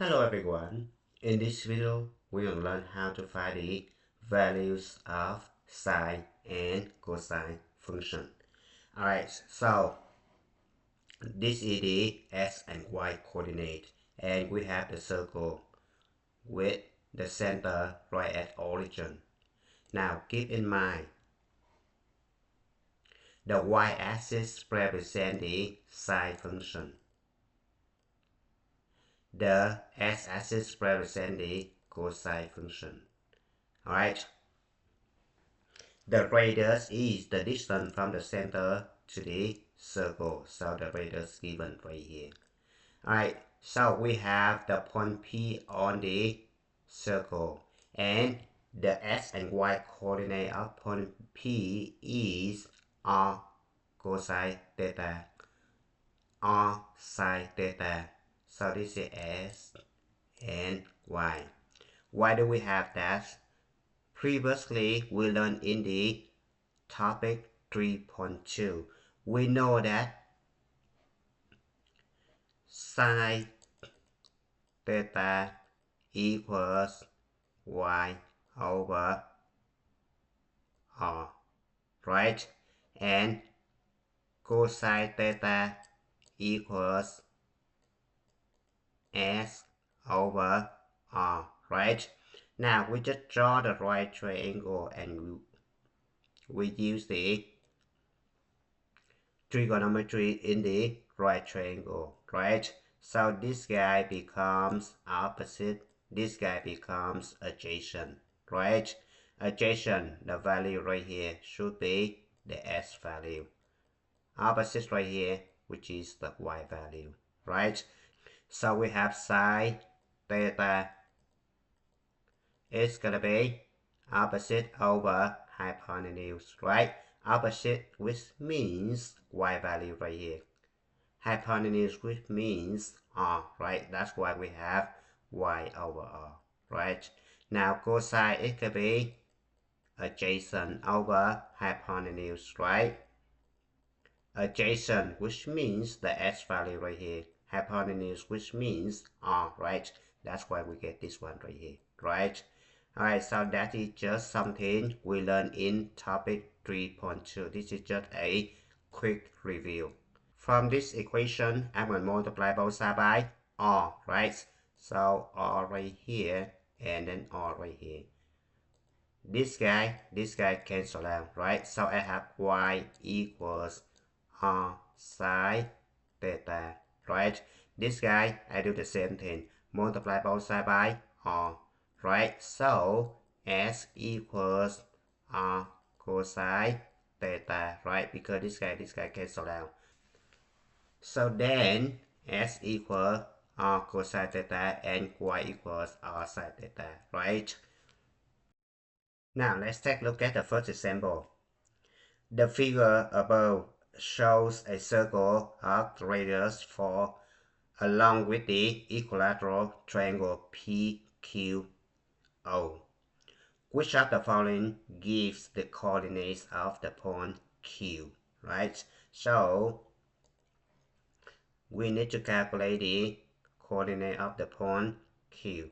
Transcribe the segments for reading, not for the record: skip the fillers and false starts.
Hello everyone. In this video, we will learn how to find the values of sine and cosine function. Alright, so this is the x and y coordinate, and we have the circle with the center right at origin. Now keep in mind, the y-axis represents the sine function. The x-axis represents the cosine function. Alright, the radius is the distance from the center to the circle, so the radius given right here. Alright, so we have the point P on the circle, and the x and y coordinate of point P is r cosine theta, r sine theta. So this is x and y. Why do we have that? Previously, we learned in the topic 3.2. We know that sine theta equals y over r, right? And cosine theta equals s over r, right? Now we just draw the right triangle and we use the trigonometry in the right triangle, right? So this guy becomes opposite, this guy becomes adjacent, right? Adjacent, the value right here should be the s value. Opposite right here, which is the y value, right? So we have sine theta is gonna be opposite over hypotenuse, right? Opposite, which means y value right here. Hypotenuse, which means r, right? That's why we have y over r, right? Now cosine, it could be adjacent over hypotenuse, right? Adjacent, which means the s value right here. Hypotenuse, which means r, right? That's why we get this one right here, right? Alright, so that is just something we learned in topic 3.2. This is just a quick review. From this equation, I'm going to multiply both sides by r, right? So r right here, and then r right here. This guy cancel out, right? So I have y equals r sine theta, right? This guy, I do the same thing. Multiply both sides by r, right? So s equals r cosine theta, right? Because this guy cancel out. So then s equals r cosine theta and y equals r sine theta, right? Now let's take a look at the first example. The figure above shows a circle of radius 4 along with the equilateral triangle PQO. Which of the following gives the coordinates of the point Q, right? So we need to calculate the coordinate of the point Q.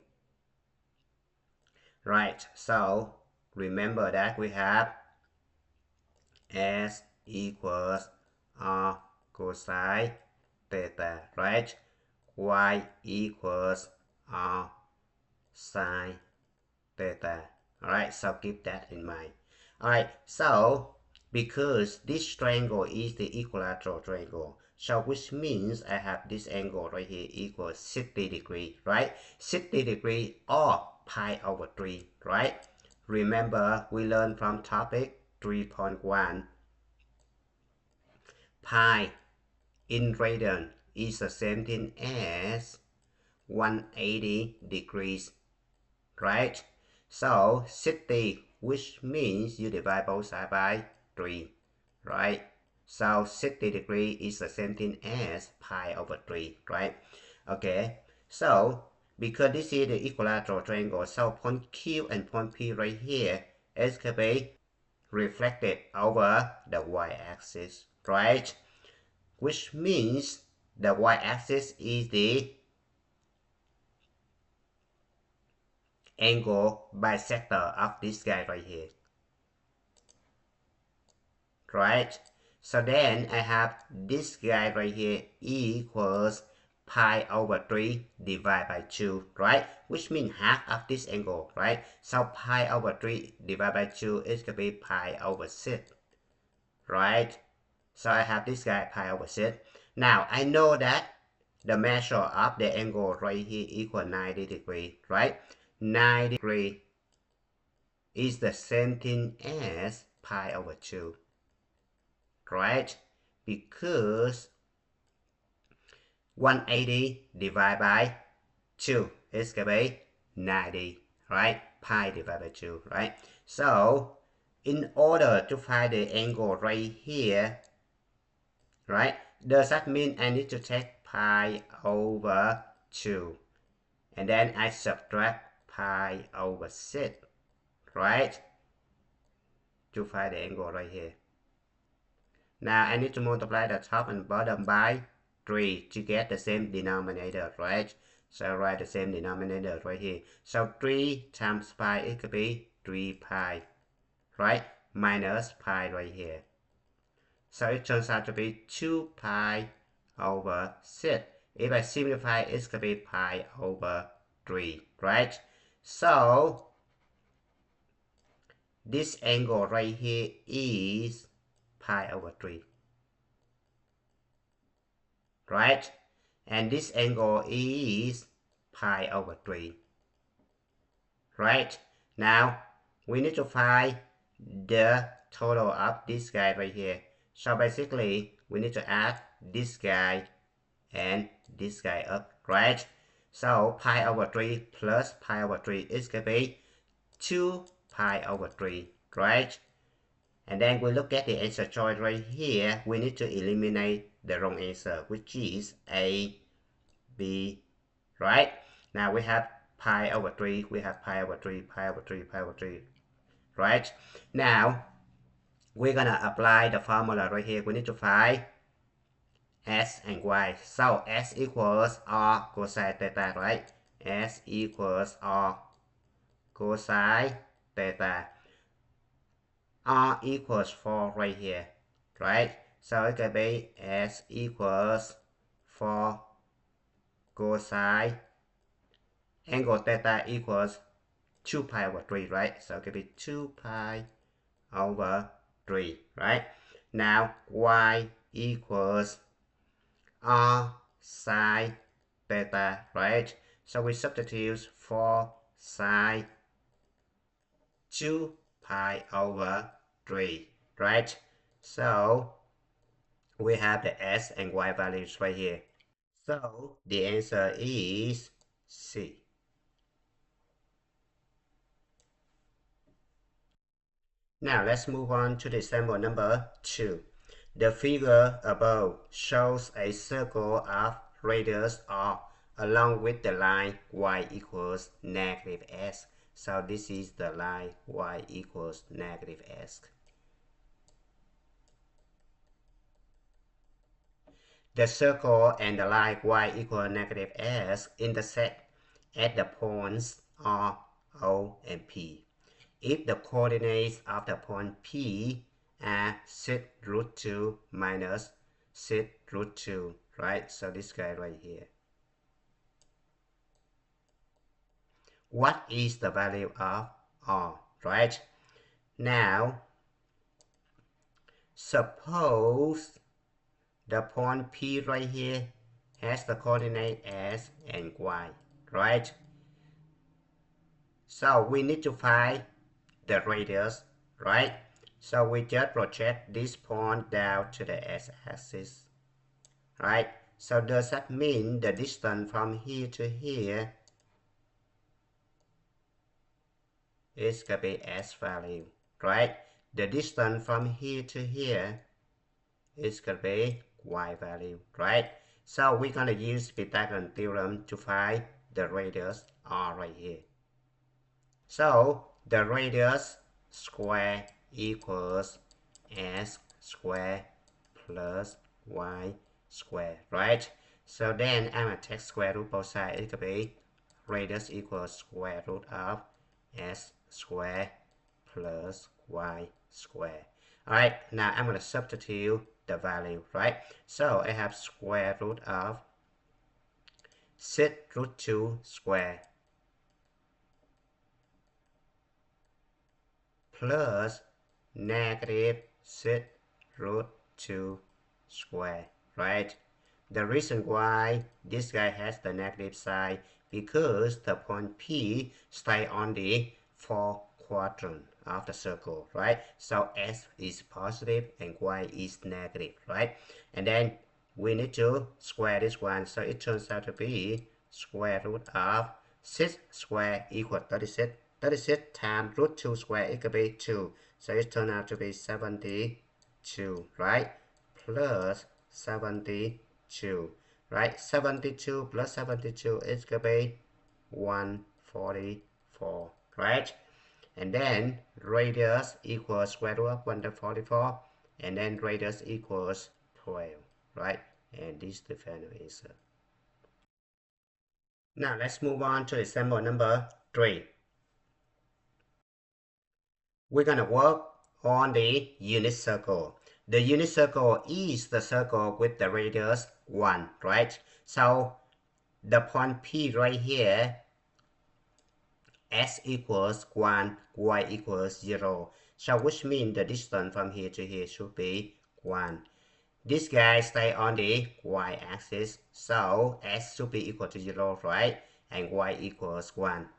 Right, so remember that we have S equals R cosine theta, right? Y equals R sine theta. Alright, so keep that in mind. Alright, so because this triangle is the equilateral triangle, so which means I have this angle right here equals 60 degrees, right? 60 degrees or pi over 3, right? Remember, we learned from topic 3.1. Pi in radian is the same thing as 180 degrees, right? So 60, which means you divide both sides by 3, right? So 60 degrees is the same thing as pi over 3, right? Okay, so because this is the equilateral triangle, so point Q and point P right here is going to be reflected over the y-axis, right? Which means the y-axis is the angle bisector of this guy right here. Right? So then I have this guy right here equals pi over 3 divided by 2, right? Which means half of this angle, right? So pi over 3 divided by 2 is going to be pi over 6, right? So I have this guy pi over 6. Now I know that the measure of the angle right here equal 90 degrees, right? 90 degrees is the same thing as pi over 2, right? Because 180 divided by 2 is going to be 90, right? Pi divided by 2, right? So in order to find the angle right here, right, does that mean I need to take pi over 2 and then I subtract pi over 6, right, to find the angle right here. Now I need to multiply the top and bottom by 3 to get the same denominator, right? So I write the same denominator right here. So 3 times pi, it could be 3 pi, right? Minus pi right here. So it turns out to be 2 pi over 6. If I simplify, it's going to be pi over 3, right? So this angle right here is pi over 3, right? And this angle is pi over 3, right? Now we need to find the total of this guy right here. So basically we need to add this guy and this guy up, right? So pi over 3 plus pi over 3 is going to be 2 pi over 3, right? And then we look at the answer choice right here. We need to eliminate the wrong answer, which is A, B, right? Now we have pi over 3, we have pi over 3, pi over 3, pi over 3, right? Now we're gonna apply the formula right here. We need to find S and Y. So S equals R cosine theta, right? S equals R cosine theta. R equals 4 right here, right? So it can be S equals 4 cosine angle theta equals 2 pi over 3, right? So it can be 2 pi over 3, right? Now Y equals R sine theta, right? So we substitute 4 sine 2 pi over 3, right? So we have the S and Y values right here. So the answer is C. Now let's move on to the example number 2. The figure above shows a circle of radius R along with the line y equals negative s. So this is the line y equals negative s. The circle and the line y equal negative s intersect at the points R, O, and P. If the coordinates of the point P are 6 root 2 minus 6 root 2, right? So this guy right here. What is the value of R, right? Now, suppose the point P right here has the coordinate S and Y, right? So we need to find the radius, right? So we just project this point down to the x-axis, right? So does that mean the distance from here to here is going to be s value, right? The distance from here to here is going to be y value, right? So we're going to use Pythagorean theorem to find the radius r right here. So the radius square equals s square plus y square, right? So then I'm going to take square root both sides. It could be radius equals square root of s square plus y square. Alright, now I'm going to substitute the value, right? So I have square root of 6 root 2 square plus negative 6 root 2 square, right? The reason why this guy has the negative sign because the point P stay on the fourth quadrant of the circle, right? So S is positive and Y is negative, right? And then we need to square this one, so it turns out to be square root of 6 square equal 36. 36 times root 2 square, it could be 2. So it turns out to be 72, right? Plus 72, right? 72 plus 72 is going to be 144, right? And then radius equals square root of 144, and then radius equals 12, right? And this is the final answer. Now let's move on to example number 3. We're going to work on the unit circle. The unit circle is the circle with the radius 1, right? So the point P right here, s equals 1, y equals 0. So which means the distance from here to here should be 1. This guy stay on the y-axis, so s should be equal to 0, right? And y equals 1.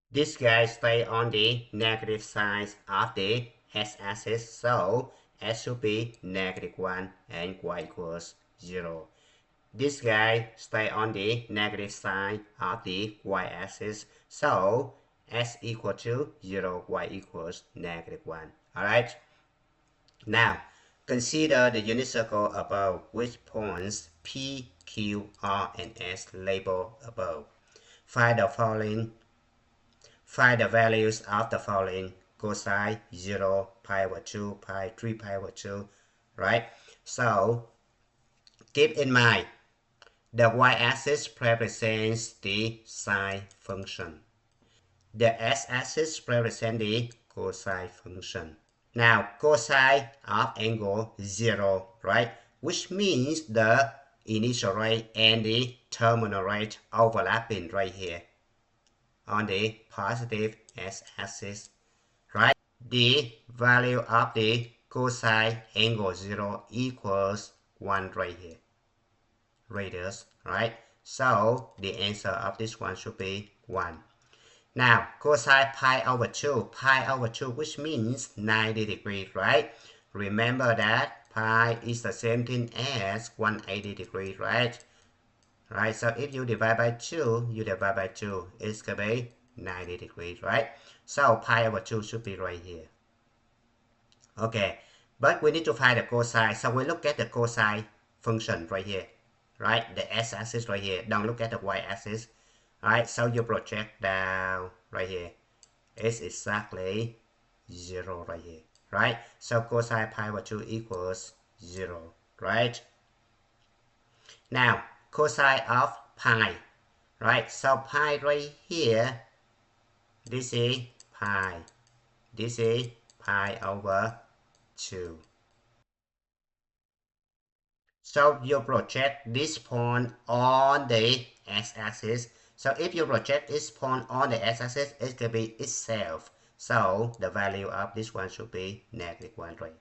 This guy stay on the negative side of the x-axis, so s should be negative 1 and y equals 0. This guy stay on the negative side of the y-axis, so s equal to 0, y equals negative 1. Alright? Now, consider the unit circle above with points P, Q, R, and S labeled above. Find the values of the following: cosine 0, pi over 2, pi 3 pi over 2, right? So keep in mind the y-axis represents the sine function. The x-axis represents the cosine function. Now cosine of angle 0, right? Which means the initial rate and the terminal rate overlapping right here on the positive x-axis, right? The value of the cosine angle 0 equals 1 right here, radius, right? So the answer of this one should be 1. Now cosine pi over 2, which means 90 degrees, right? Remember that pi is the same thing as 180 degrees, right? Right, so if you divide by 2, it's going to be 90 degrees, right? So pi over 2 should be right here. Okay, but we need to find the cosine, so we look at the cosine function right here, right? The x-axis right here, don't look at the y-axis. Alright, so you project down right here. It's exactly 0 right here, right? So cosine pi over 2 equals 0, right? Now, cosine of pi, right? So pi right here, this is pi. This is pi over 2. So you project this point on the x-axis. So if you project this point on the x-axis, it could be itself. So the value of this one should be negative 1, right?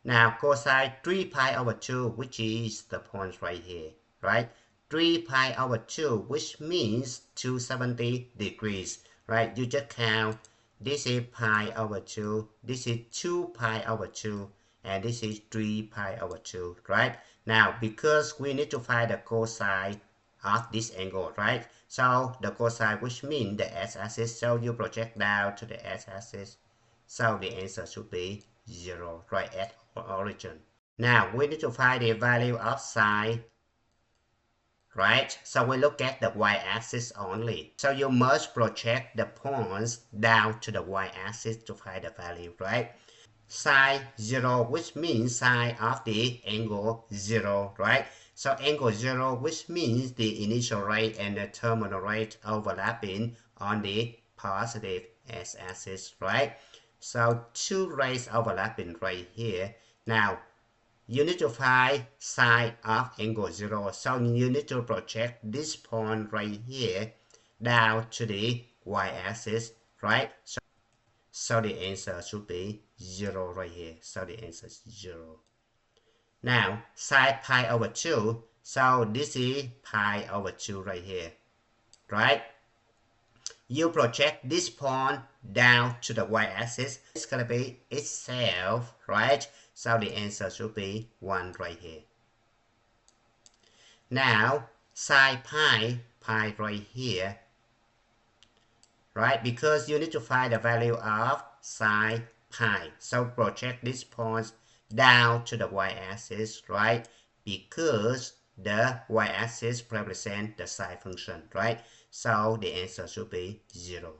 Now cosine 3 pi over 2, which is the point right here, right? 3 pi over 2, which means 270 degrees, right? You just count. This is pi over 2, this is 2 pi over 2, and this is 3 pi over 2, right? Now, because we need to find the cosine of this angle, right? So the cosine, which means the x-axis, so you project down to the x-axis. So the answer should be 0, right at origin. Now, we need to find the value of sine, right? So we look at the y-axis only. So you must project the points down to the y-axis to find the value, right? Sine 0, which means sine of the angle 0, right? So angle 0, which means the initial rate and the terminal rate overlapping on the positive x-axis, right? So two rays overlapping right here. Now, you need to find sine of angle 0. So you need to project this point right here down to the y-axis, right? So the answer should be 0 right here. So the answer is 0. Now, sine pi over 2. So this is pi over 2 right here, right? You project this point down to the y-axis. It's going to be itself, right? So the answer should be 1 right here. Now, sine pi right here, right? Because you need to find the value of sine pi. So project these points down to the y-axis, right? Because the y-axis represents the sine function, right? So the answer should be 0.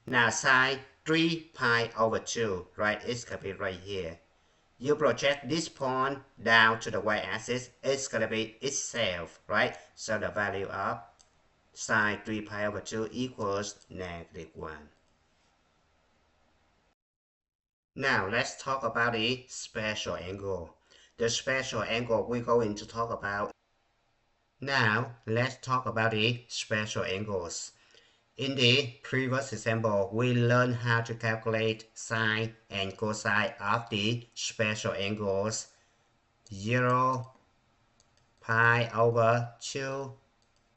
Now sine 3 pi over 2, right? It's going to be right here. You project this point down to the y-axis, it's going to be itself, right? So the value of sine 3 pi over 2 equals -1. Now let's talk about the special angle. The special angle we're going to talk about. Now let's talk about the special angles. In the previous example, we learned how to calculate sine and cosine of the special angles 0, pi over 2,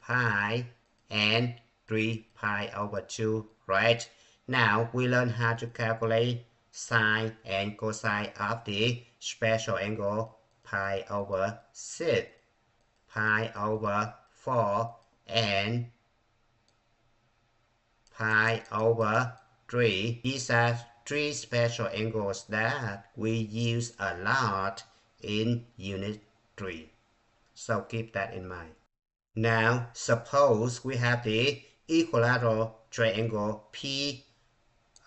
pi, and 3 pi over 2, right? Now we learn how to calculate sine and cosine of the special angle pi over 6, pi over 4, and pi over 3. These are three special angles that we use a lot in Unit 3. So keep that in mind. Now, suppose we have the equilateral triangle P,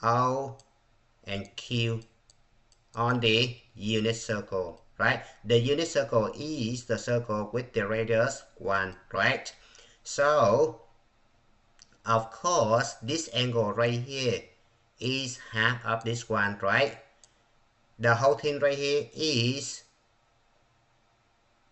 O, and Q on the unit circle, right? The unit circle is the circle with the radius 1, right? So, of course, this angle right here is half of this one, right? The whole thing right here is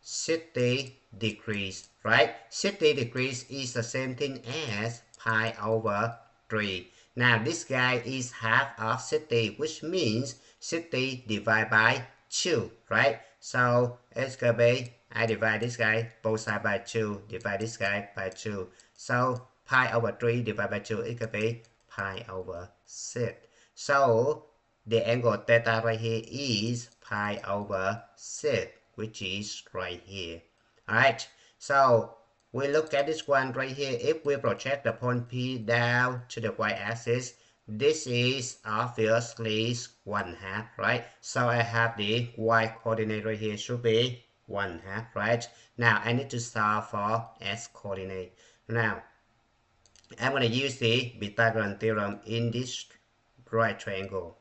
60 degrees, right? 60 degrees is the same thing as pi over 3. Now this guy is half of 60, which means 60 divided by 2, right? So it's gonna be, I divide this guy both sides by 2, divide this guy by 2. So pi over 3 divided by 2, it could be pi over 6. So the angle theta right here is pi over 6, which is right here. Alright, so we look at this one right here. If we project the point P down to the y-axis, this is obviously 1/2, right? So I have the y-coordinate right here should be 1/2, right? Now I need to solve for x-coordinate. Now I'm going to use the Pythagorean theorem in this right triangle.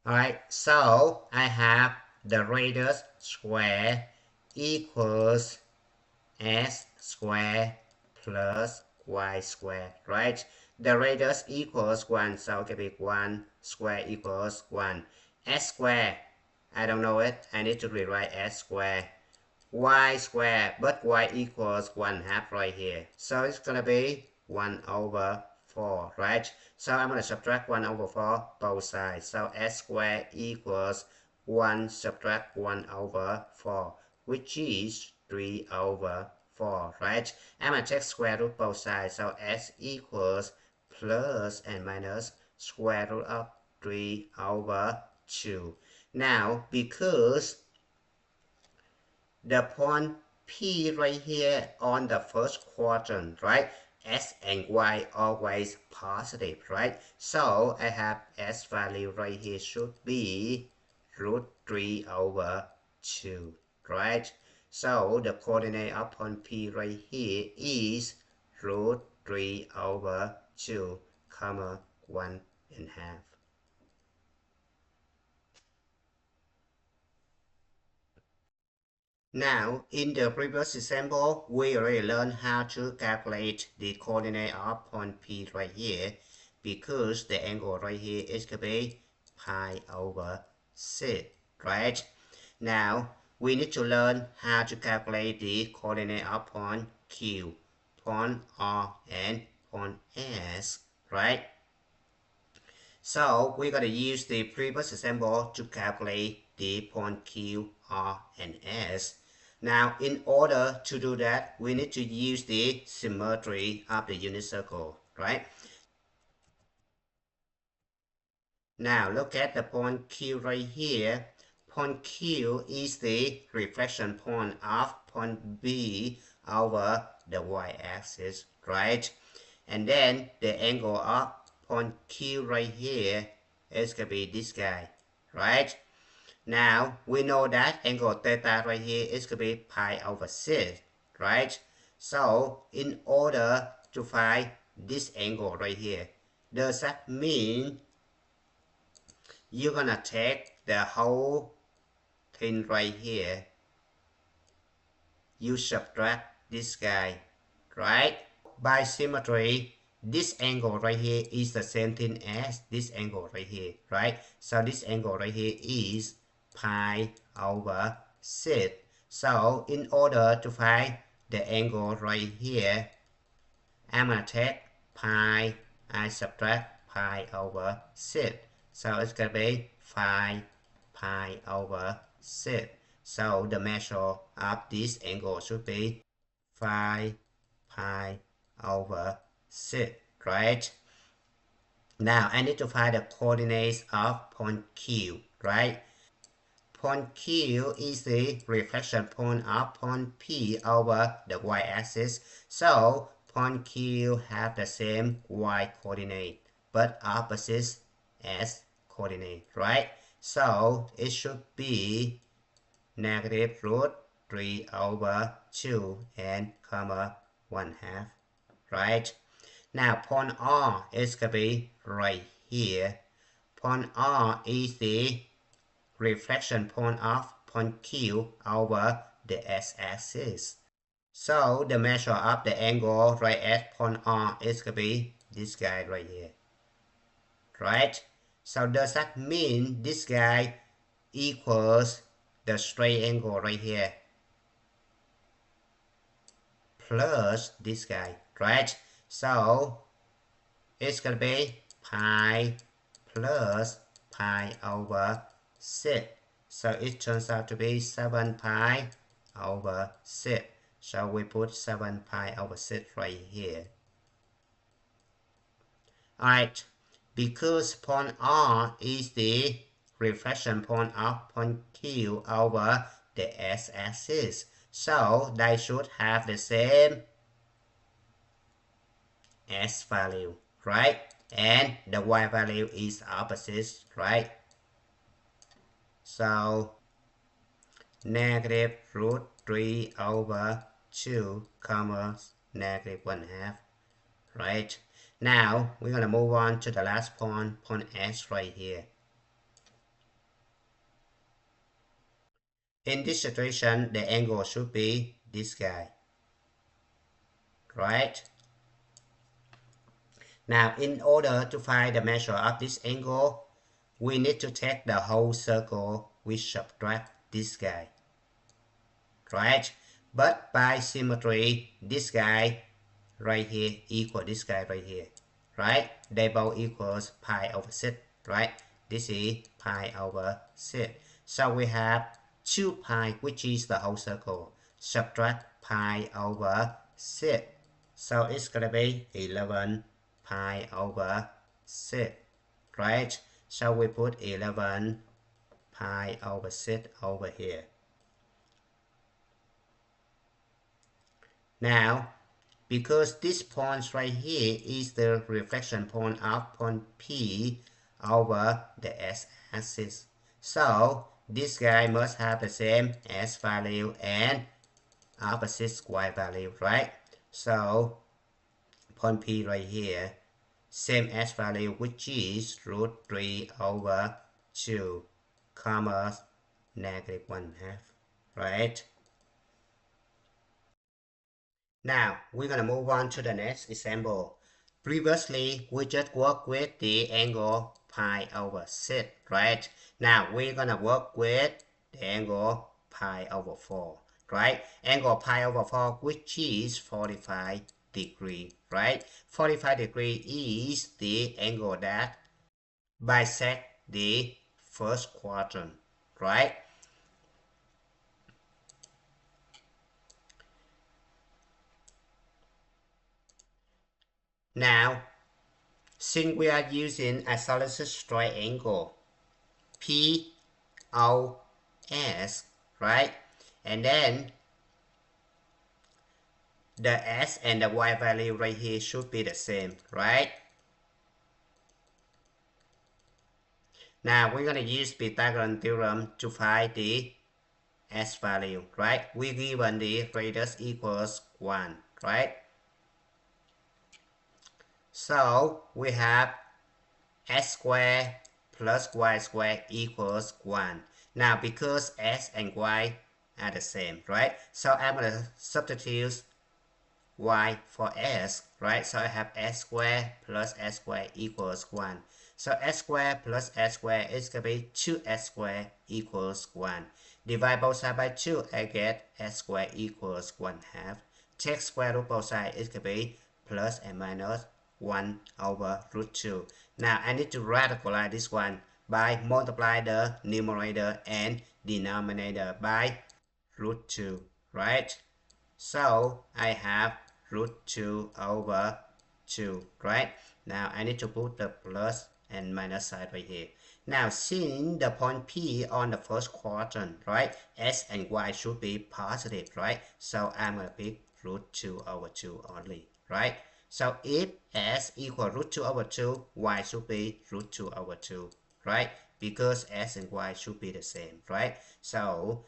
Alright, so I have the radius square equals s square plus y square, right? The radius equals 1, so it can be 1 square equals 1. S square, I don't know it, I need to rewrite s square. Y square, but y equals 1/2 right here. So it's gonna be 1 over 4, right? So I'm going to subtract 1 over 4 both sides. So s squared equals 1 subtract 1 over 4, which is 3 over 4, right? I'm going to take square root both sides. So s equals plus and minus square root of 3 over 2. Now, because the point P right here on the first quadrant, right? S and Y always positive, right? So I have S value right here should be root 3 over 2, right? So the coordinate of point P right here is root 3 over 2, comma 1 and half. Now, in the previous example, we already learned how to calculate the coordinate of point P right here, because the angle right here is going to be pi over 6, right? Now, we need to learn how to calculate the coordinate of point Q, point R, and point S, right? So we're going to use the previous example to calculate the point Q, R, and S. Now, in order to do that, we need to use the symmetry of the unit circle, right? Now, look at the point Q right here. Point Q is the reflection point of point B over the y-axis, right? And then the angle of point Q right here is going to be this guy, right? Now, we know that angle theta right here is going to be pi over 6, right? So, in order to find this angle right here, does that mean you're gonna take the whole thing right here, you subtract this guy, right? By symmetry, this angle right here is the same thing as this angle right here, right? So this angle right here is pi over 6. So in order to find the angle right here, I'm gonna take pi, I subtract pi over 6. So it's gonna be 5 pi over 6. So the measure of this angle should be 5 pi over 6, right? Now I need to find the coordinates of point Q, right? Point Q is the reflection point of point P over the y-axis. So point Q have the same y coordinate but opposite s coordinate, right? So it should be negative root 3 over 2 and comma 1/2, right? Now point R is going to be right here. Point R is the reflection point of point Q over the s-axis. So the measure of the angle right at point R is going to be this guy right here, right? So does that mean this guy equals the straight angle right here plus this guy, right? So it's going to be pi plus pi over 6. So it turns out to be 7 pi over 6. So we put 7 pi over 6 right here. Alright, because point R is the reflection point of point Q over the s-axis, so they should have the same s value, right? And the y value is opposite, right? So negative root 3 over 2 comma negative 1/2, right? Now we're going to move on to the last point, point S right here. In this situation, the angle should be this guy, right? Now, in order to find the measure of this angle, we need to take the whole circle, which subtract this guy, right? But by symmetry, this guy right here equal this guy right here, right? They both equals pi over 6, right? This is pi over 6. So we have 2 pi, which is the whole circle, subtract pi over 6. So it's going to be 11 pi over 6, right? So we put 11 pi over 6 over here. Now, because this point right here is the reflection point of point P over the s-axis, so this guy must have the same s value and opposite y value, right? So point P right here, same s value, which is root 3 over 2 comma negative 1/2, right? Now, we're going to move on to the next example. Previously, we just worked with the angle pi over 6, right? Now, we're going to work with the angle pi over 4, right? Angle pi over 4, which is 45 degree, right? 45 degree is the angle that bisect the first quadrant, right? Now, since we are using isosceles triangle POS, right? And then the S and the Y value right here should be the same, right? Now we're going to use Pythagorean theorem to find the S value, right? We given the radius equals 1, right? So we have S squared plus Y squared equals 1. Now because S and Y are the same, right? So I'm going to substitute Y for S, right? So I have S squared plus S squared equals 1. So S squared plus S squared is going to be 2S squared equals 1. Divide both sides by 2, I get S squared equals 1 half. Take square root both sides, it's going to be plus and minus 1 over root 2. Now I need to radicalize this one by multiply the numerator and denominator by root 2, right? So I have root 2 over 2, right? Now I need to put the plus and minus side right here. Now seeing the point P on the first quadrant, right? S and Y should be positive, right? So I'm going to pick root 2 over 2 only, right? So if S equal root 2 over 2, Y should be root 2 over 2, right? Because S and Y should be the same, right? So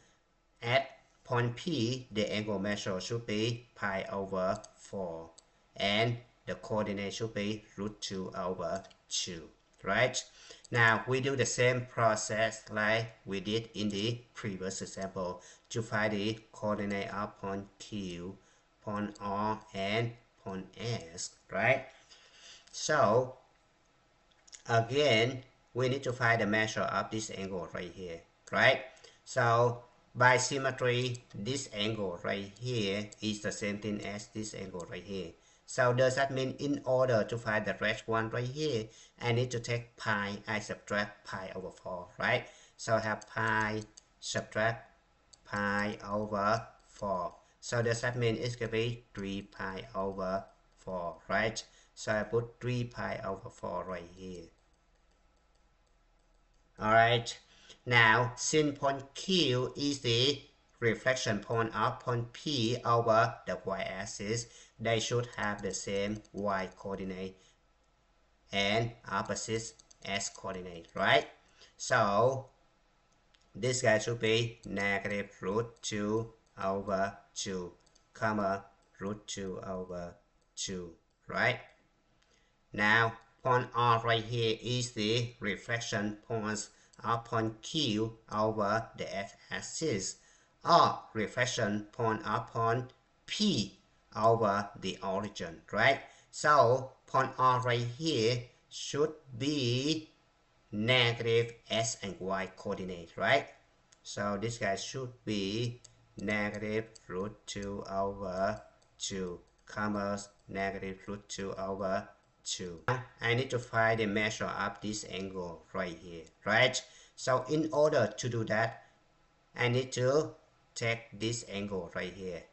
at point P, the angle measured should be pi over 4. And the coordinate should be root 2 over 2. Right? Now, we do the same process like we did in the previous example to find the coordinate of point Q, point R, and point S. Right? So, again, we need to find the measure of this angle right here. Right? So, by symmetry, this angle right here is the same thing as this angle right here. So does that mean in order to find the red one right here, I need to take pi, I subtract pi over 4, right? So I have pi subtract pi over 4. So does that mean it's going to be 3 pi over 4, right? So I put 3 pi over 4 right here. Alright. Now, since point Q is the reflection point of point P over the y-axis, they should have the same y coordinate and opposite s coordinate, right? So, this guy should be negative root 2 over 2, comma, root 2 over 2, right? Now, point R right here is the reflection point of point Q over the x-axis, or reflection point of point P over the origin, right? So, point R right here should be negative s and y coordinate, right? So, this guy should be negative root 2 over 2, comma, negative root 2 over 2. Now, I need to find the measure of this angle right here, right? So in order to do that, I need to take this angle right here,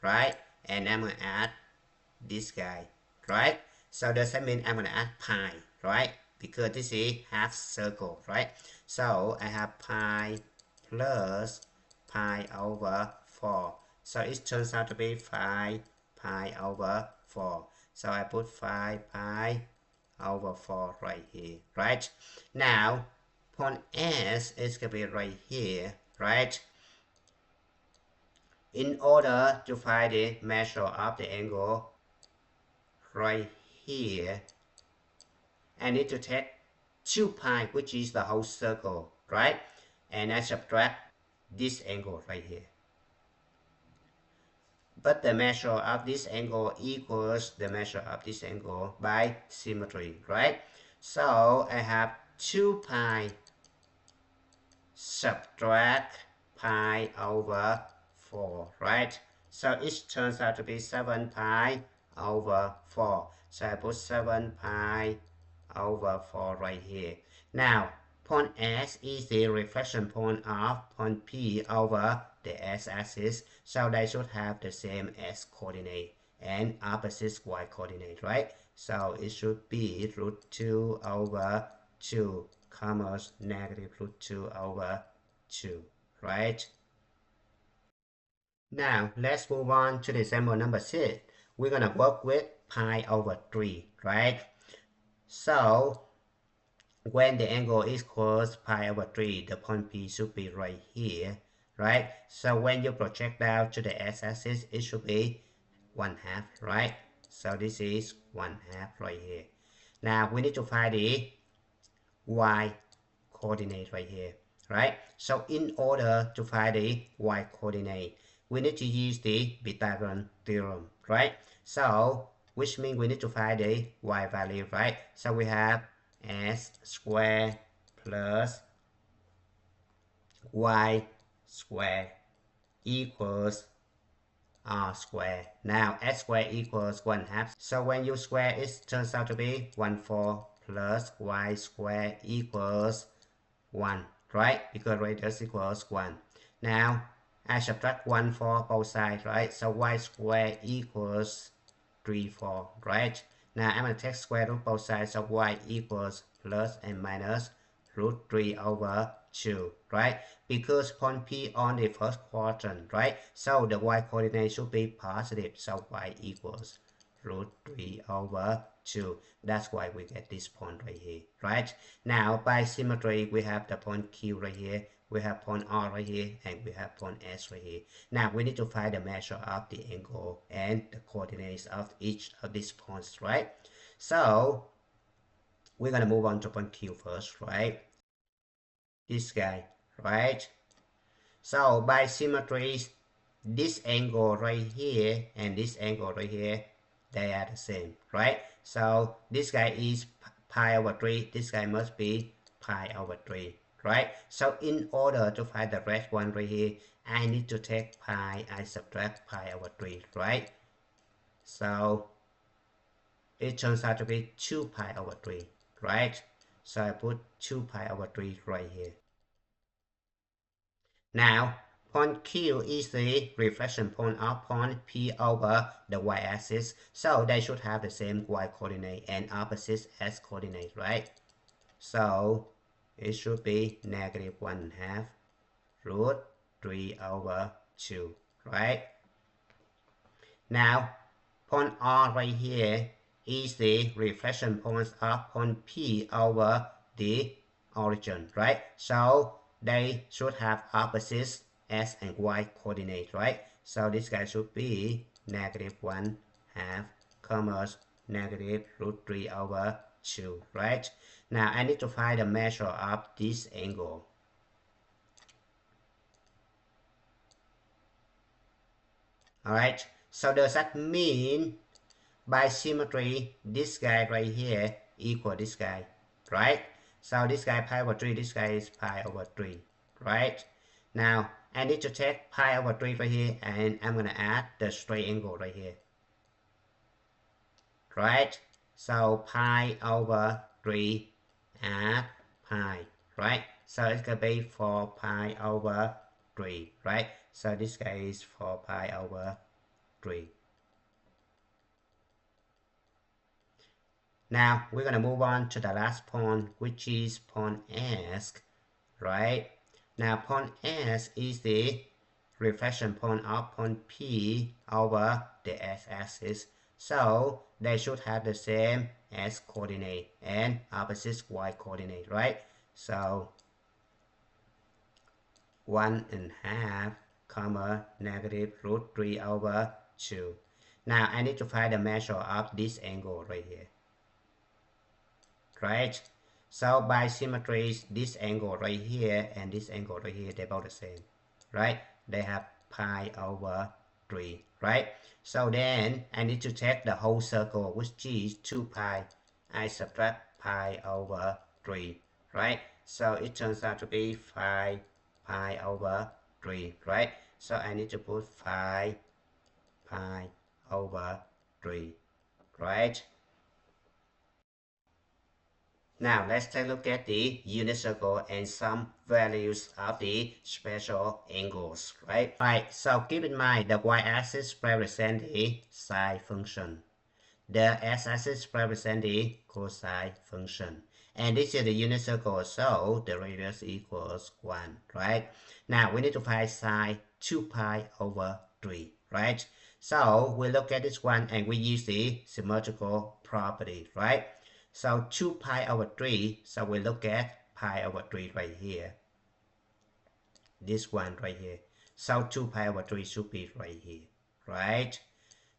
right? And I'm going to add this guy, right? So does that mean I'm going to add pi, right? Because this is half circle, right? So I have pi plus pi over 4. So it turns out to be 5 pi over 4. So I put 5 pi over 4 right here, right? Now, point S is going to be right here, right? In order to find the measure of the angle right here, I need to take 2 pi, which is the whole circle, right? And I subtract this angle right here. but the measure of this angle equals the measure of this angle by symmetry, right? So I have 2 pi subtract pi over 4, right? So it turns out to be 7 pi over 4. So I put 7 pi over 4 right here. Now, point S is the reflection point of point P over the S-axis. So they should have the same S coordinate and opposite Y coordinate, right? So it should be root 2 over 2 comma negative root 2 over 2, right? Now, let's move on to the example number 6. We're going to work with pi over 3, right? So, when the angle is equals pi over 3, the point P should be right here, right? So, when you project down to the x-axis, it should be 1/2, right? So, this is 1/2 right here. Now, we need to find the y coordinate right here, right? So in order to find the y coordinate, we need to use the Pythagorean theorem, right? So which means we need to find the y value, right? So we have s squared plus y squared equals r squared. Now s squared equals 1/2. So when you square it turns out to be 1/4 plus y squared equals 1, right? Because radius equals 1. Now, I subtract 1 for both sides, right? So y squared equals 3, 4, right? Now, I'm going to take square root both sides, so y equals plus and minus root 3 over 2, right? Because point P on the first quadrant, right? So the y coordinate should be positive, so y equals root 3 over 2. That's why we get this point right here, right? Now, by symmetry, we have the point Q right here, we have point R right here, and we have point S right here. Now, we need to find the measure of the angle and the coordinates of each of these points, right? So, we're going to move on to point Q first, right? This guy, right? So, by symmetry, this angle right here and this angle right here, they are the same, right? So this guy is pi over 3, this guy must be pi over 3, right? So in order to find the red one right here, I need to take pi, I subtract pi over 3, right? So it turns out to be 2 pi over 3, right? So I put 2 pi over 3 right here. Now, point Q is the reflection point of point P over the y-axis, so they should have the same y-coordinate and opposite s-coordinate, right? So it should be negative 1/2 root 3 over 2, right? Now, point R right here is the reflection point of point P over the origin, right? So they should have opposites s and y coordinate, right? So this guy should be negative 1/2 comma negative root 3 over 2, right? Now I need to find the measure of this angle. Alright, so does that mean by symmetry this guy right here equal this guy, right? So this guy pi over 3, this guy is pi over 3, right? Now I need to take pi over 3 right here and I'm gonna add the straight angle right here, right? So pi over 3 add pi, right? So it's gonna be 4 pi over 3, right? So this guy is 4 pi over 3. Now we're gonna move on to the last point, which is point S, right? Now point S is the reflection point of point P over the x-axis, so they should have the same s coordinate and opposite y coordinate, right? So 1/2 comma negative root 3 over 2. Now I need to find the measure of this angle right here, right? So by symmetry, this angle right here and this angle right here, they're both the same, right? They have pi over 3, right? So then I need to take the whole circle, which is 2 pi. I subtract pi over 3, right? So it turns out to be 5 pi over 3, right? So I need to put 5 pi over 3, right? Now let's take a look at the unit circle and some values of the special angles, right? Right, so keep in mind the y-axis represents the sine function. The x-axis represents the cosine function. And this is the unit circle, so the radius equals 1, right? Now we need to find sine 2 pi over 3, right? So we look at this one and we use the symmetrical property, right? So 2 pi over 3, so we look at pi over 3 right here. This one right here. So 2 pi over 3 should be right here, right?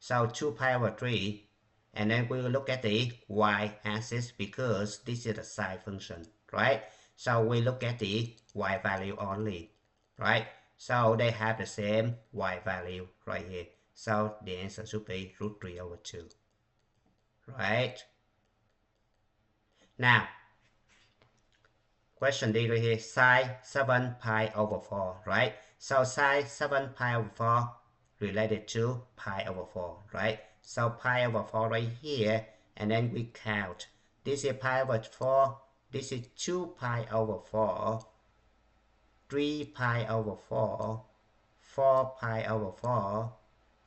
So 2 pi over 3, and then we will look at the y-axis because this is the sine function, right? So we look at the y value only, right? So they have the same y value right here. So the answer should be root 3 over 2, right? Now, question D right here, sine 7 pi over 4, right? So sine 7 pi over 4 related to pi over 4, right? So pi over 4 right here, and then we count. This is pi over 4, this is 2 pi over 4, 3 pi over 4, 4 pi over 4,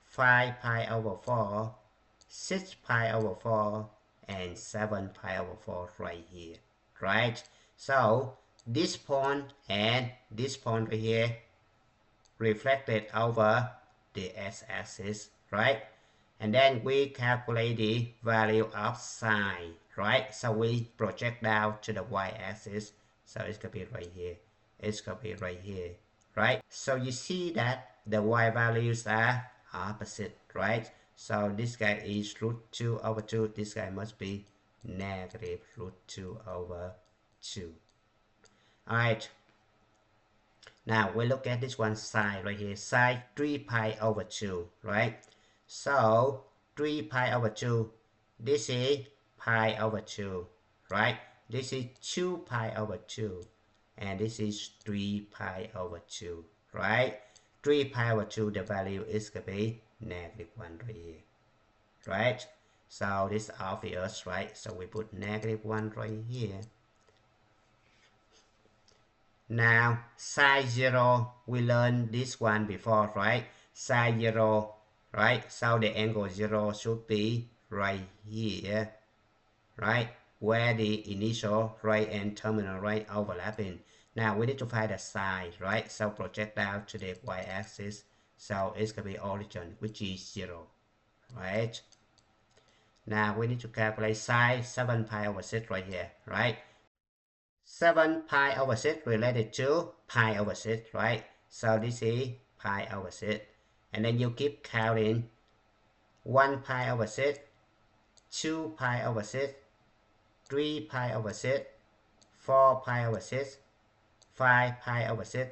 5 pi over 4, 6 pi over 4, and 7 pi over 4 right here, right? So this point and this point right here reflected over the x-axis, right? And then we calculate the value of sine, right? So we project down to the y-axis. So it's going to be right here. It's going to be right here, right? So you see that the y values are opposite, right? So this guy is root 2 over 2. This guy must be negative root 2 over 2. Alright. Now we look at this one sine right here. Sine 3 pi over 2, right? So 3 pi over 2. This is pi over 2, right? This is 2 pi over 2. And this is 3 pi over 2, right? 3 pi over 2, the value is going to be negative 1 right here, right? So this is obvious, right? So we put negative 1 right here. Now, sine 0, we learned this one before, right? Sine 0, right? So the angle 0 should be right here, right? Where the initial right and terminal right overlapping. Now we need to find the sine, right? So project down to the y-axis. So it's going to be origin, which is 0, right? Now we need to calculate sine 7 pi over 6 right here, right? 7 pi over 6 related to pi over 6, right? So this is pi over 6. And then you keep counting 1 pi over 6, 2 pi over 6, 3 pi over 6, 4 pi over 6, 5 pi over 6,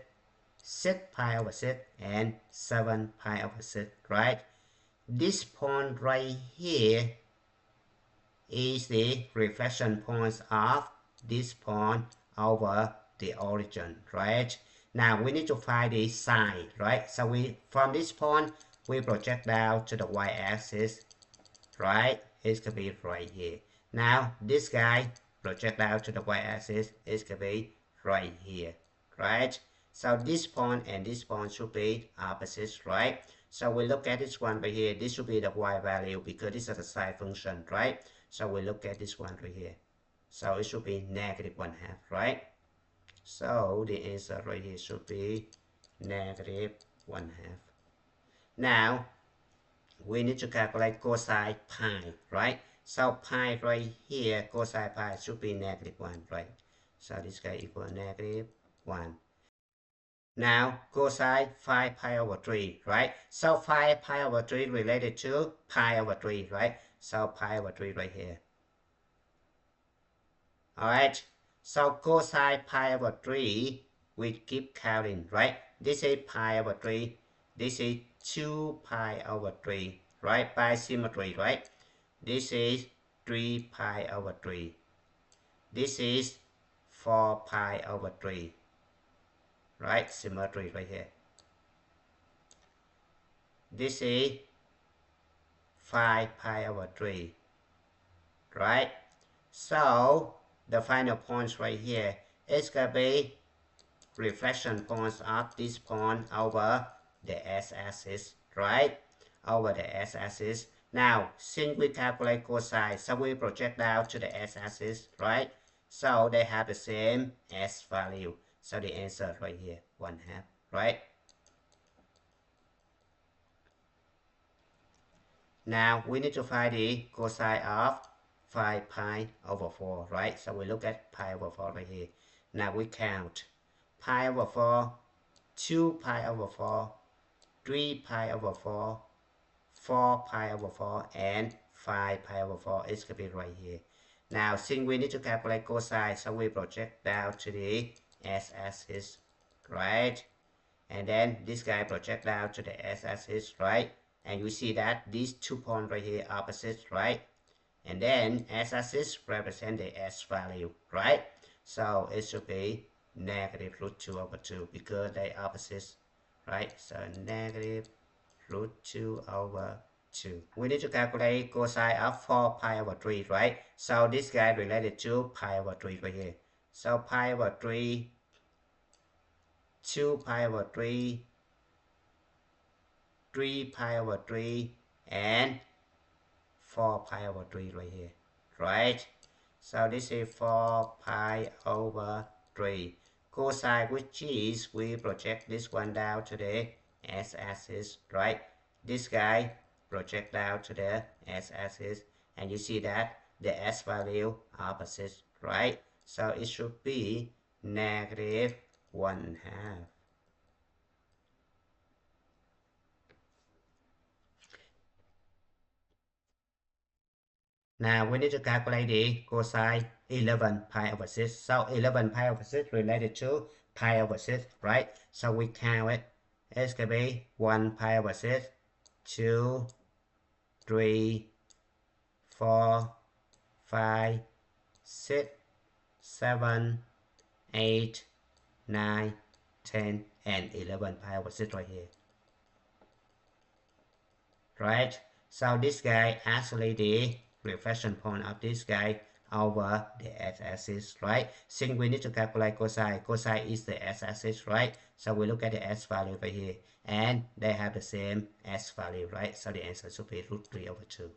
6 pi over 6, and 7 pi over 6, right? This point right here is the reflection points of this point over the origin, right? Now we need to find the sine, right? So we from this point we project down to the y-axis, right? It's gonna be right here. Now this guy project down to the y-axis is gonna be right here, right? So this point and this point should be opposites, right? So we look at this one right here. This should be the y value because this is a sine function, right? So we look at this one right here. So it should be negative 1/2, right? So the answer right here should be negative 1/2. Now we need to calculate cosine pi, right? So pi right here, cosine pi should be negative 1, right? So this guy equal negative 1. Now cosine 5 pi over 3, right? So 5 pi over 3 related to pi over 3, right? So pi over 3 right here. Alright, so cosine pi over 3, we keep counting, right? This is pi over 3. This is 2 pi over 3, right? By symmetry, right? This is 3 pi over 3. This is 4 pi over 3, right? Symmetry right here. This is 5 pi over 3, right? So the final points right here is going to be reflection points of this point over the x-axis, right? Over the x-axis. Now, since we calculate cosine, so we project down to the x-axis, right? So they have the same s value. So the answer right here, 1/2, right? Now we need to find the cosine of 5 pi over 4, right? So we look at pi over 4 right here. Now we count pi over 4, 2 pi over 4, 3 pi over 4, 4 pi over 4, and 5 pi over 4 is going to be right here. Now, since we need to calculate cosine, so we project down to the x-axis, right? And then this guy project down to the x-axis, right? And you see that these 2 points right here are opposite, right? And then x-axis represent the s value, right? So it should be negative root 2 over 2 because they are opposites, right? So negative root 2 over 2. We need to calculate cosine of 4 pi over 3, right? So this guy related to pi over 3 right here. So pi over 3, 2 pi over 3, 3 pi over 3, and 4 pi over 3 right here, right? So this is 4 pi over 3. Cosine, which is we project this one down to the x-axis, right? This guy project down to the x-axis, and you see that the s value opposite, right? So it should be negative 1/2. Now we need to calculate the cosine 11 pi over 6. So 11 pi over 6 related to pi over 6, right? So we count it. It's going to be 1 pi over 6, 2, 3, 4, 5, 6, 7, 8, 9, 10, and 11 pi over 6 right here. Right? So this guy actually the reflection point of this guy over the x-axis, right? Since we need to calculate cosine, cosine is the x-axis, right? So we look at the s value right here, and they have the same s value, right? So the answer should be root 3 over 2.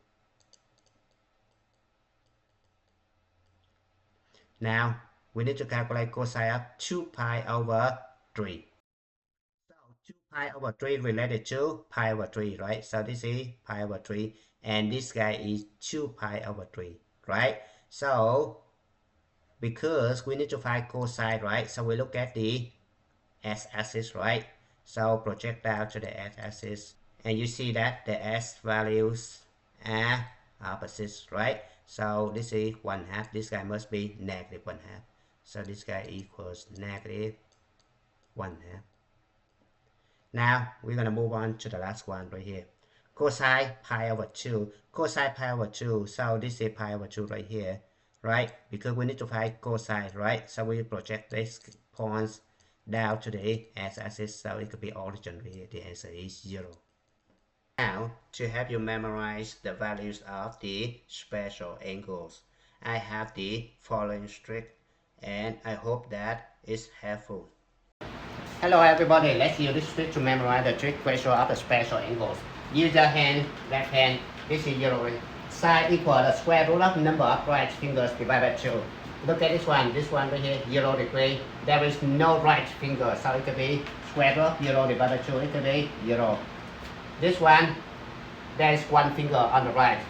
Now we need to calculate cosine of 2 pi over 3. So 2 pi over 3 related to pi over 3, right? So this is pi over 3, and this guy is 2 pi over 3, right? So because we need to find cosine, right? So we look at the x-axis, right? So project down to the x-axis, and you see that the s values are opposites, right? So this is 1/2. This guy must be negative 1/2. So this guy equals negative 1/2. Now we're gonna move on to the last one right here. Cosine pi over 2. Cosine pi over 2. So this is pi over 2 right here, right? Because we need to find cosine, right? So we project these points down to the x-axis, so it could be origin right here. The answer is 0. Now, to help you memorize the values of the special angles, I have the following trick, and I hope that it's helpful. Hello everybody, let's use this trick to memorize the trig ratio of the special angles. Use your hand, left hand, this is 0. Sine equal the square root of number of right fingers divided by 2. Look at this one right here, 0 degree. There is no right finger, so it could be square root of 0 divided by 2, it could be 0. This one, there is one finger on the right.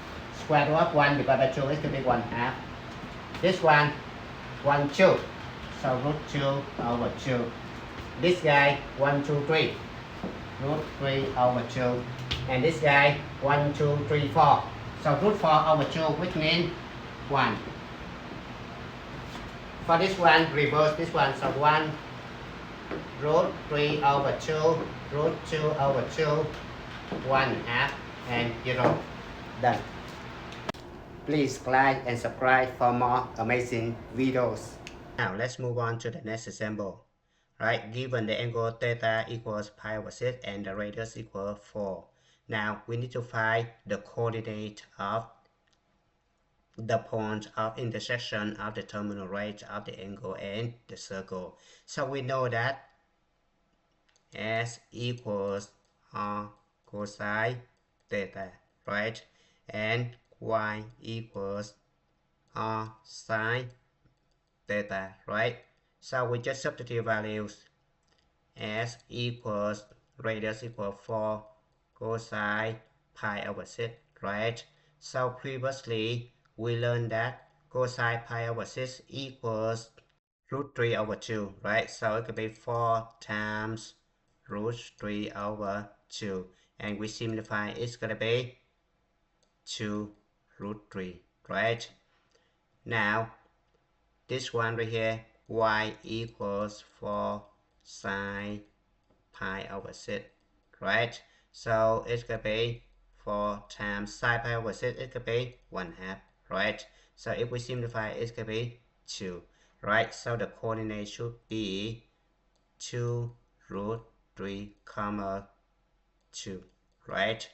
Square root of 1 divided by 2, it could be 1/2. This one, 1, 2. So root 2 over 2. This guy, 1, 2, 3. Root 3 over 2. And this guy, 1, 2, 3, 4. So root 4 over 2, which means 1. For this one, reverse this one. So 1, root 3 over 2, root 2 over 2, 1/2, and 0. Done. Please like and subscribe for more amazing videos. Now let's move on to the next example. Right, given the angle theta equals pi over 6 and the radius equals 4. Now we need to find the coordinate of the point of intersection of the terminal rate of the angle and the circle. So we know that S equals R cosine theta, right? And Y equals R sine theta, right? So we just substitute values. S equals radius equals 4 cosine pi over 6, right? So previously we learned that cosine pi over 6 equals root 3 over 2, right? So it could be 4 times root 3 over 2. And we simplify, it's going to be 2 root 3, right? Now, this one right here, y equals 4 sine pi over 6, right? So it's going to be 4 times sine pi over 6, it could be 1/2, right? So if we simplify, it's going to be 2, right? So the coordinate should be 2 root 3 comma 2, right?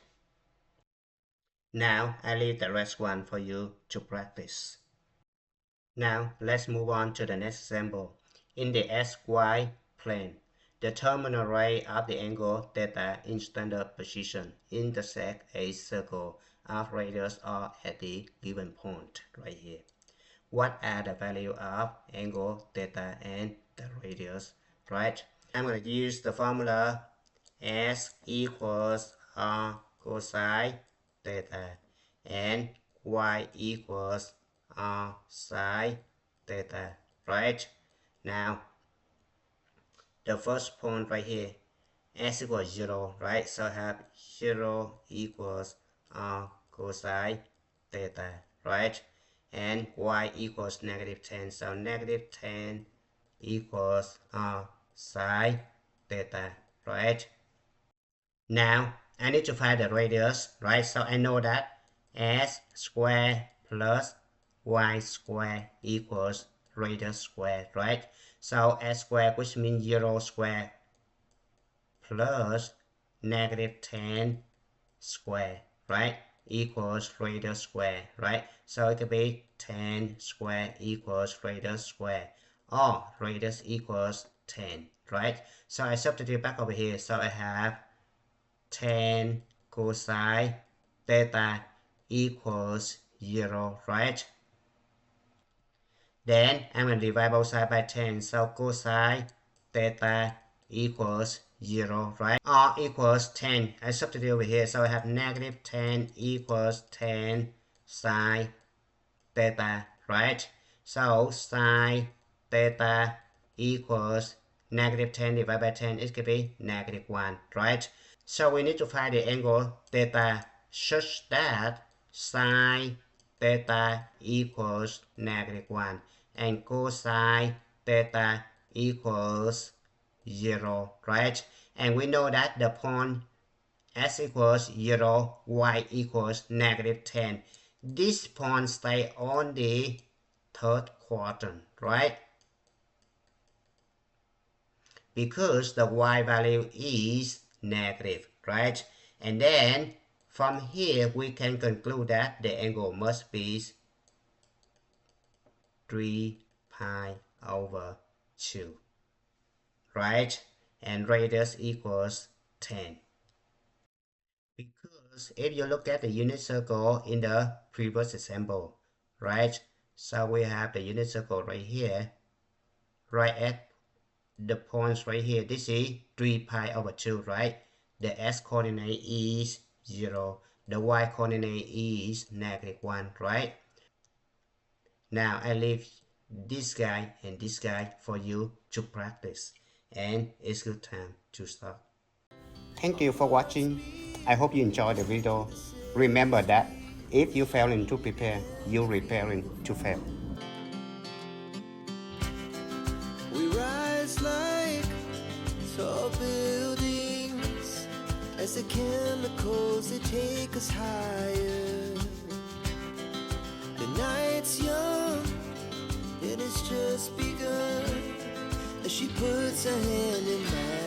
Now I leave the rest one for you to practice. Now let's move on to the next example. In the xy plane, the terminal ray of the angle theta in standard position intersect a circle of radius r at the given point right here. What are the value of angle theta and the radius, right? I'm going to use the formula S equals R cosine theta and Y equals R sine theta, right? Now, the first point right here, S equals 0, right? So I have 0 equals R cosine theta, right? And Y equals negative 10, so negative 10 equals R sine theta, right? Now I need to find the radius, right? So I know that s squared plus y squared equals radius squared, right? So s squared, which means 0 squared plus negative 10 squared, right? Equals radius squared, right? So it could be 10 squared equals radius squared, or radius equals 10, right? So I substitute back over here. So I have 10 cosine theta equals 0, right? Then I'm going to divide both sides by 10. So cosine theta equals 0, right? R equals 10. I substitute over here. So I have negative 10 equals 10 sine theta, right? So sine theta equals negative 10 divided by 10. It could be negative 1, right? So we need to find the angle theta such that sine theta equals negative 1 and cosine theta equals 0, right? And we know that the point s equals 0, y equals negative 10. This point stay on the third quadrant, right? Because the y value is negative, right? And then from here we can conclude that the angle must be 3 pi over 2, right? And radius equals 10. Because if you look at the unit circle in the previous example, right? So we have the unit circle right here, right at the points right here. This is 3 pi over 2, right? The x coordinate is 0. The y coordinate is negative 1, right? Now I leave this guy and this guy for you to practice. And it's good time to start. Thank you for watching. I hope you enjoyed the video. Remember that if you failing to prepare, you're preparing to fail. We rise like as the chemicals they take us higher. The night's young, and it's just begun, as she puts her hand in mine.